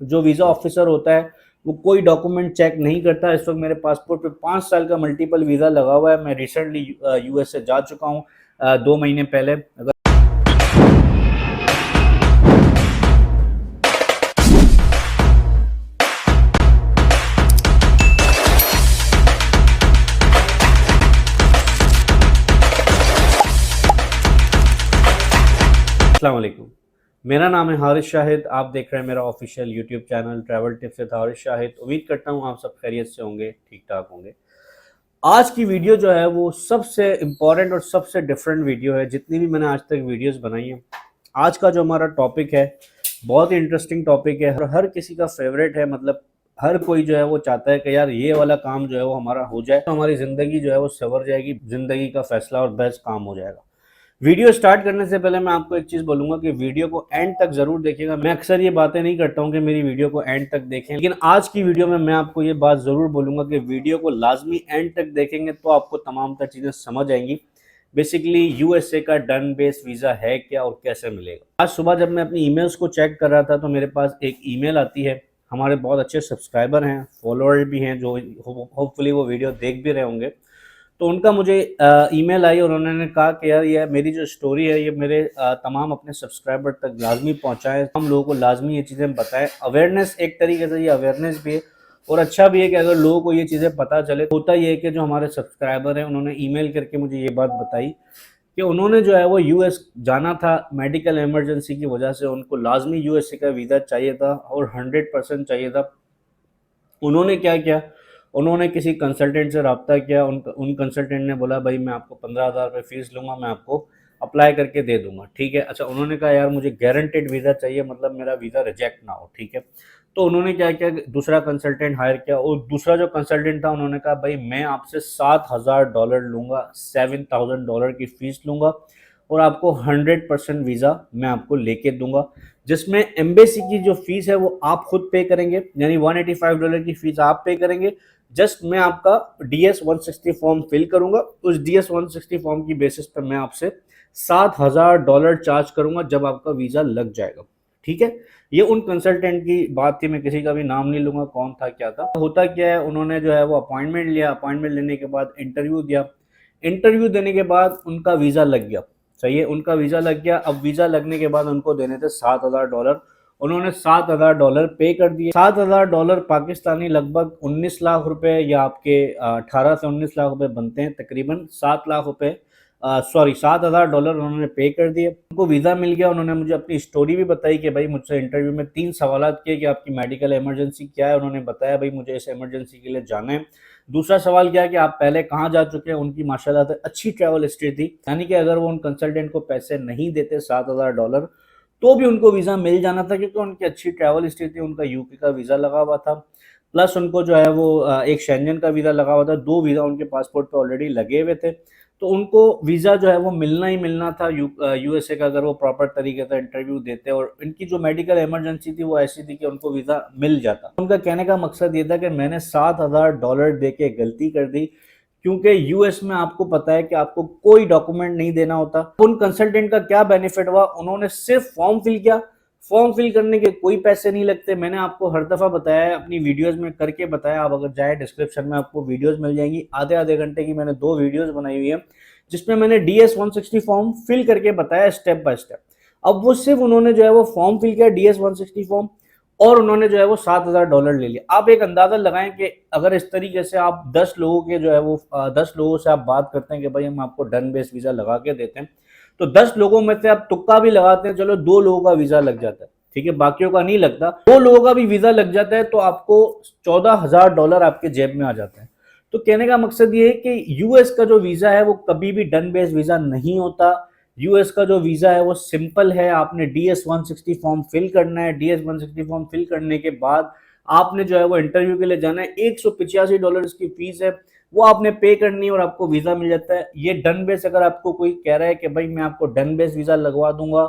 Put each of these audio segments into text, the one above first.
जो visa officer होता है वो कोई डॉक्यूमेंट चेक नहीं करता। इस वक्त मेरे पासपोर्ट पे 5 साल का मल्टीपल वीज़ा लगा हुआ है। मैं रिसेंटली यूएस से जा चुका हूँ 2 महीने पहले। अगर अस्सलाम वालेकुम, मेरा नाम है हारिस शाहिद। आप देख रहे हैं मेरा official YouTube channel travel tips with Haris Shahid. उम्मीद करता हूँ आप सब खैरियत से होंगे, ठीक ठाक होंगे। आज की वीडियो जो है वो सबसे इम्पॉर्टेंट और सबसे डिफरेंट वीडियो है जितनी भी मैंने आज तक वीडियोस बनाई हैं। आज का जो हमारा टॉपिक है बहुत ही इंटरेस्टिंग टॉपिक है और हर किसी का फेवरेट है। मतलब हर कोई जो है वो चाहता है कि यार ये वाला काम जो है वो हमारा हो जाए तो हमारी ज़िंदगी जो है वो संवर जाएगी, ज़िंदगी का फैसला और बेस्ट काम हो जाएगा। वीडियो स्टार्ट करने से पहले मैं आपको एक चीज़ बोलूंगा कि वीडियो को एंड तक ज़रूर देखिएगा। मैं अक्सर ये बातें नहीं करता हूँ कि मेरी वीडियो को एंड तक देखें, लेकिन आज की वीडियो में मैं आपको ये बात ज़रूर बोलूंगा कि वीडियो को लाजमी एंड तक देखेंगे तो आपको तमाम तर चीज़ें समझ आएंगी। बेसिकली यूएसए का डन बेस वीज़ा है क्या और कैसे मिलेगा। आज सुबह जब मैं अपनी ईमेल्स को चेक कर रहा था तो मेरे पास एक ईमेल आती है। हमारे बहुत अच्छे सब्सक्राइबर हैं, फॉलोअर भी हैं जो होपफुली वो वीडियो देख भी रहे होंगे। तो उनका मुझे ईमेल आई और उन्होंने कहा कि यार ये मेरी जो स्टोरी है ये मेरे तमाम अपने सब्सक्राइबर तक लाजमी पहुंचाएं, हम लोगों को लाजमी ये चीज़ें बताएं। अवेयरनेस एक तरीके से ये अवेयरनेस भी है और अच्छा भी है कि अगर लोगों को ये चीज़ें पता चले। होता ये है कि जो हमारे सब्सक्राइबर हैं उन्होंने ईमेल करके मुझे ये बात बताई कि उन्होंने जो है वो यूएस जाना था, मेडिकल इमरजेंसी की वजह से उनको लाजमी यूएसए का वीज़ा चाहिए था और 100% चाहिए था। उन्होंने क्या किया, उन्होंने किसी कंसल्टेंट से रब्ता किया। उन कंसल्टेंट ने बोला भाई मैं आपको 15,000 रुपये फ़ीस लूँगा, मैं आपको अप्लाई करके दे दूँगा, ठीक है। अच्छा, उन्होंने कहा यार मुझे गारंटेड वीज़ा चाहिए, मतलब मेरा वीज़ा रिजेक्ट ना हो, ठीक है। तो उन्होंने क्या किया, दूसरा कंसल्टेंट हायर किया और दूसरा जो कंसल्टेंट था उन्होंने कहा भाई मैं आपसे $7,000 लूँगा, $7,000 की फ़ीस लूँगा और आपको 100% वीज़ा मैं आपको लेके दूंगा, जिसमें एम्बेसी की जो फीस है वो आप खुद पे करेंगे, यानी $185 की फीस आप पे करेंगे। जस्ट मैं आपका DS-160 फॉर्म फिल करूंगा, उस DS-160 फॉर्म की बेसिस पर मैं आपसे $7,000 चार्ज करूंगा जब आपका वीज़ा लग जाएगा, ठीक है। ये उन कंसल्टेंट की बात थी, मैं किसी का भी नाम नहीं लूंगा कौन था क्या था। होता क्या है, उन्होंने जो है वो अपॉइंटमेंट लिया, अपॉइंटमेंट लेने के बाद इंटरव्यू दिया, इंटरव्यू देने के बाद उनका वीज़ा लग गया। सही है, उनका वीज़ा लग गया। अब वीज़ा लगने के बाद उनको देने थे $7,000। उन्होंने $7,000 पे कर दिए। $7,000 पाकिस्तानी लगभग 19 लाख रुपए या आपके 18 से 19 लाख रुपए बनते हैं, तकरीबन 7 लाख रुपए, सॉरी $7,000 उन्होंने पे कर दिए। उनको वीज़ा मिल गया। उन्होंने मुझे अपनी स्टोरी भी बताई कि भाई मुझसे इंटरव्यू में 3 सवालात किए कि आपकी मेडिकल इमरजेंसी क्या है। उन्होंने बताया भाई मुझे इस इमरजेंसी के लिए जाना है। दूसरा सवाल क्या है कि आप पहले कहाँ जा चुके हैं। उनकी माशाल्लाह से अच्छी ट्रैवल हिस्ट्री थी, यानी कि अगर वो उन कंसल्टेंट को पैसे नहीं देते $7,000 तो भी उनको वीज़ा मिल जाना था, क्योंकि उनकी अच्छी ट्रैवल हिस्ट्री थी। उनका यूके का वीज़ा लगा हुआ था, प्लस उनको जो है वो एक शेंजन का वीज़ा लगा हुआ था। 2 वीज़ा उनके पासपोर्ट पे ऑलरेडी लगे हुए थे, तो उनको वीज़ा जो है वो मिलना ही मिलना था यूएसए का, अगर वो प्रॉपर तरीके से इंटरव्यू देते। और इनकी जो मेडिकल इमरजेंसी थी वो ऐसी थी कि उनको वीज़ा मिल जाता। उनका कहने का मकसद ये था कि मैंने $7,000 दे के गलती कर दी, क्योंकि यूएस में आपको पता है कि आपको कोई डॉक्यूमेंट नहीं देना होता। उन कंसल्टेंट का क्या बेनिफिट हुआ, उन्होंने सिर्फ फॉर्म फिल किया। फॉर्म फिल करने के कोई पैसे नहीं लगते। मैंने आपको हर दफ़ा बताया है, अपनी वीडियोस में करके बताया। आप अगर जाए डिस्क्रिप्शन में आपको वीडियोस मिल जाएंगी, आधे आधे घंटे की मैंने 2 वीडियोस बनाई हुई है जिसमें मैंने DS-160 फॉर्म फिल करके बताया स्टेप बाय स्टेप। अब वो सिर्फ उन्होंने जो है वो फॉर्म फिल किया, DS-160 फॉर्म, और उन्होंने जो है वो $7,000 ले लिया। आप एक अंदाजा लगाएं कि अगर इस तरीके से आप 10 लोगों के जो है वो 10 लोगों से आप बात करते हैं कि भाई हम आपको डन बेस वीज़ा लगा के देते हैं, तो 10 लोगों में से आप तुक्का भी लगाते हैं, चलो 2 लोगों का वीज़ा लग जाता है, ठीक है, बाकियों का नहीं लगता, 2 लोगों का भी वीज़ा लग जाता है तो आपको $14,000 आपके जेब में आ जाता है। तो कहने का मकसद ये है कि यूएस का जो वीज़ा है वो कभी भी डन बेस वीज़ा नहीं होता। यूएस का जो वीज़ा है वो सिंपल है। आपने DS-160 फॉर्म फिल करना है। DS-160 फॉर्म फिल करने के बाद आपने जो है वो इंटरव्यू के लिए जाना है। $185 इसकी फीस है, वो आपने पे करनी है और आपको वीज़ा मिल जाता है। ये डन बेस, अगर आपको कोई कह रहा है कि भाई मैं आपको डन बेस वीज़ा लगवा दूंगा,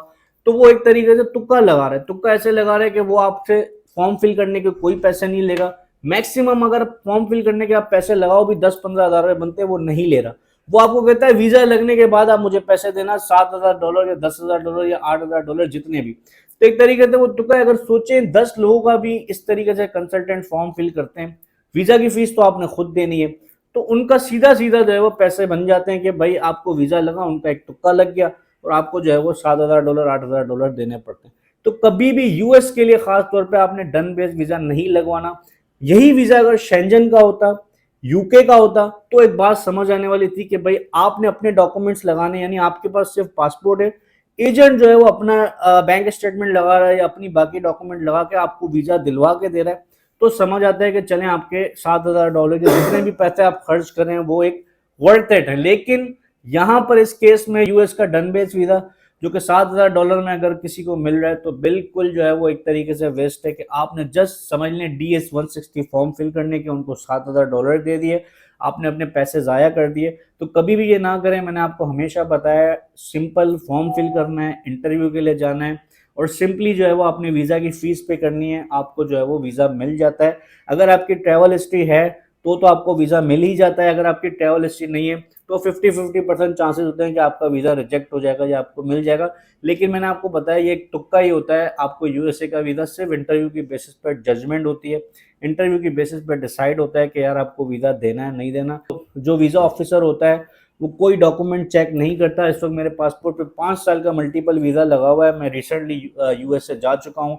तो वो एक तरीके से तुक्का लगा रहा है। तुक्का ऐसे लगा रहा है कि वो आपसे फॉर्म फिल करने के कोई पैसे नहीं लेगा। मैक्सिमम अगर फॉर्म फिल करने के आप पैसे लगाओ भी 10-15 हज़ार रुपये बनते हैं, वो नहीं ले रहा। वो आपको कहता है वीज़ा लगने के बाद आप मुझे पैसे देना $7,000 या $10,000 या $8,000, जितने भी। तो एक तरीके से वो तुक्का है। अगर सोचें 10 लोगों का भी इस तरीके से कंसल्टेंट फॉर्म फिल करते हैं, वीजा की फीस तो आपने खुद देनी है, तो उनका सीधा सीधा जो है वो पैसे बन जाते हैं कि भाई आपको वीजा लगा, उनका एक तुक्का लग गया और आपको जो है वो $7,000 $8,000 देने पड़ते हैं। तो कभी भी यूएस के लिए खास तौर पे आपने डन बेस वीजा नहीं लगवाना। यही वीजा अगर शेंजन का होता, यूके का होता, तो एक बात समझ आने वाली थी कि भाई आपने अपने डॉक्यूमेंट्स लगाने, यानी आपके पास सिर्फ पासपोर्ट है, एजेंट जो है वो अपना बैंक स्टेटमेंट लगा रहा है या अपनी बाकी डॉक्यूमेंट लगा के आपको वीजा दिलवा के दे रहा है, तो समझ आता है कि चलें आपके $7,000 के जितने भी पैसे आप खर्च कर रहे हैं वो एक वर्थ इट है। लेकिन यहां पर इस केस में यूएस का डन बेस वीजा जो कि $7,000 में अगर किसी को मिल रहा है तो बिल्कुल जो है वो एक तरीके से वेस्ट है कि आपने जस्ट समझ लें DS-160 फॉर्म फिल करने के उनको $7,000 दे दिए, आपने अपने पैसे ज़ाया कर दिए। तो कभी भी ये ना करें, मैंने आपको हमेशा बताया, सिंपल फॉर्म फिल करना है, इंटरव्यू के लिए जाना है और सिंपली जो है वो अपनी वीज़ा की फ़ीस पे करनी है, आपको जो है वो वीज़ा मिल जाता है। अगर आपकी ट्रैवल हिस्ट्री है तो आपको वीज़ा मिल ही जाता है, अगर आपकी ट्रैवल हिस्ट्री नहीं है तो 50-50% चांसेस होते हैं कि आपका वीज़ा रिजेक्ट हो जाएगा या आपको मिल जाएगा। लेकिन मैंने आपको बताया ये एक तुक्का ही होता है, आपको यूएसए का वीज़ा सिर्फ इंटरव्यू की बेसिस पर जजमेंट होती है, इंटरव्यू की बेसिस पर डिसाइड होता है कि यार आपको वीज़ा देना है नहीं देना। तो जो वीज़ा ऑफिसर होता है वो कोई डॉक्यूमेंट चेक नहीं करता। इस वक्त मेरे पासपोर्ट पे 5 साल का मल्टीपल वीज़ा लगा हुआ है। मैं रिसेंटली यूएसए जा चुका हूँ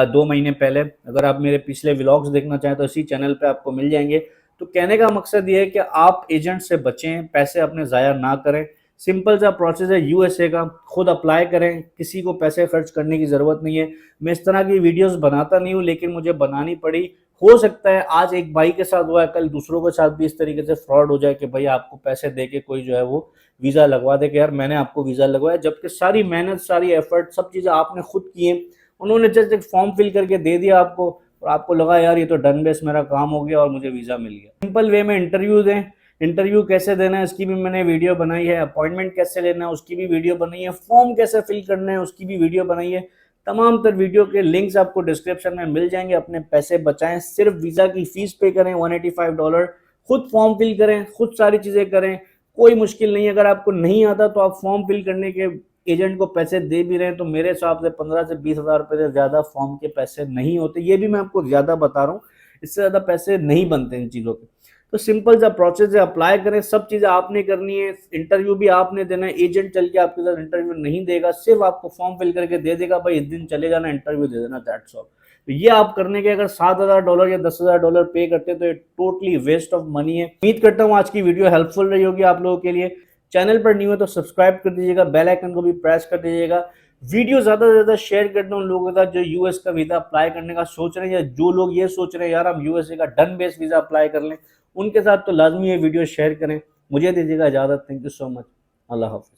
2 महीने पहले। अगर आप मेरे पिछले व्लॉग्स देखना चाहें तो इसी चैनल पे आपको मिल जाएंगे। तो कहने का मकसद ये है कि आप एजेंट से बचें, पैसे अपने ज़ाया ना करें। सिंपल सा प्रोसेस है यूएसए का, खुद अप्लाई करें, किसी को पैसे खर्च करने की ज़रूरत नहीं है। मैं इस तरह की वीडियोस बनाता नहीं हूँ लेकिन मुझे बनानी पड़ी। हो सकता है आज एक भाई के साथ हुआ है, कल दूसरों के साथ भी इस तरीके से फ्रॉड हो जाए कि भाई आपको पैसे दे के कोई जो है वो वीज़ा लगवा दे कि यार मैंने आपको वीज़ा लगवाया, जबकि सारी मेहनत, सारी एफर्ट, सब चीज़ें आपने खुद की हैं। उन्होंने जस्ट एक फॉर्म फिल करके दे दिया आपको और आपको लगा यार ये तो डन बेस मेरा काम हो गया और मुझे वीज़ा मिल गया। सिंपल वे में इंटरव्यू दें, इंटरव्यू कैसे देना है इसकी भी मैंने वीडियो बनाई है, अपॉइंटमेंट कैसे लेना है उसकी भी वीडियो बनाई है, फॉर्म कैसे फिल करना है उसकी भी वीडियो बनाई है। तमाम तर वीडियो के लिंक्स आपको डिस्क्रिप्शन में मिल जाएंगे। अपने पैसे बचाएं, सिर्फ वीज़ा की फीस पे करें $185, खुद फॉर्म फिल करें, खुद सारी चीज़ें करें, कोई मुश्किल नहीं। अगर आपको नहीं आता तो आप फॉर्म फिल करने के एजेंट को पैसे दे भी रहे हैं तो मेरे हिसाब से 15 से 20 हज़ार रुपये से ज़्यादा फॉर्म के पैसे नहीं होते। ये भी मैं आपको ज़्यादा बता रहा हूँ, इससे ज़्यादा पैसे नहीं बनते इन चीज़ों के। तो सिंपल सा प्रोसेस है, अप्लाई करें, सब चीज़ें आपने करनी है, इंटरव्यू भी आपने देना है। एजेंट चल के आपके साथ इंटरव्यू नहीं देगा, सिर्फ आपको फॉर्म फिल करके दे देगा, भाई इस दिन चले जाना, इंटरव्यू दे देना, दैट्स ऑल। तो ये आप करने के अगर $7,000 या $10,000 पे करते तो ये टोटली वेस्ट ऑफ मनी है। उम्मीद करता हूँ आज की वीडियो हेल्पफुल रही होगी आप लोगों के लिए। चैनल पर न्यू है तो सब्सक्राइब कर दीजिएगा, बेल आइकन को भी प्रेस कर दीजिएगा। वीडियो ज़्यादा से ज़्यादा शेयर कर दो उन लोगों के साथ जो यूएस का वीज़ा अप्लाई करने का सोच रहे हैं या जो लोग ये सोच रहे हैं यार हम यूएसए का डन बेस वीज़ा अप्लाई कर लें, उनके साथ तो लाजमी ये वीडियो शेयर करें। मुझे दीजिएगा इजाज़त। Thank you so much. अल्लाह हाफ़िज़।